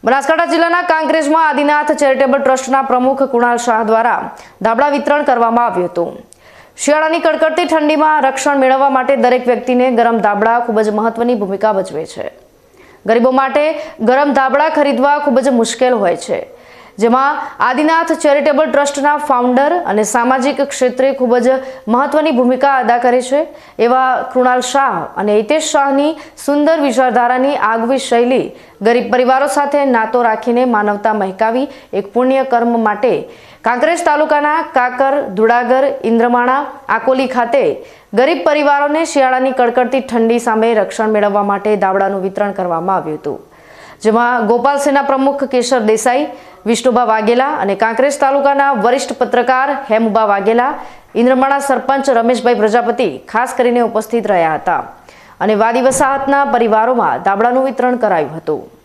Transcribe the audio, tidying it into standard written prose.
બનાસકાંઠા જિલ્લાના કાંકરેજમાં આદિનાથ ચેરિટેબલ ટ્રસ્ટના પ્રમુખ કુણાલ શાહ દ્વારા ધાબળા વિતરણ કરવામાં આવ્યું હતું। શિયાળાની કડકડતી ઠંડીમાં રક્ષણ મેળવવા માટે દરેક વ્યક્તિને ગરમ ધાબળા ખૂબ જ મહત્વની ભૂમિકા ભજવે છે। ગરીબો માટે ગરમ ધાબળા ખરીદવા ખૂબ જ મુશ્કેલ હોય છે, જેમાં આદિનાથ ચેરિટેબલ ટ્રસ્ટના ફાઉન્ડર અને સામાજિક ક્ષેત્રે ખૂબ જ મહત્વની ભૂમિકા અદા કરે છે એવા કૃણાલ શાહ અને હિતેશ શાહની સુંદર વિચારધારાની આગવી શૈલી ગરીબ પરિવારો સાથે નાતો રાખીને માનવતા મહેકાવી એક પુણ્ય કર્મ માટે કાંકરેજ તાલુકાના કાકર, ધુડાગર, ઇન્દ્રમાણા, આકોલી ખાતે ગરીબ પરિવારોને શિયાળાની કડકડતી ઠંડી સામે રક્ષણ મેળવવા માટે ધાબળાનું વિતરણ કરવામાં આવ્યું હતું, જેમાં ગોપાલ સેના પ્રમુખ કેશર દેસાઈ, વિષ્ણુભા વાઘેલા અને કાંકરેજ તાલુકાના વરિષ્ઠ પત્રકાર હેમુભા વાઘેલા, ઇન્દ્રમાણા સરપંચ રમેશભાઈ પ્રજાપતિ ખાસ કરીને ઉપસ્થિત રહ્યા હતા અને વાદી વસાહતના પરિવારોમાં ધાબળાનું વિતરણ કરાયું હતું।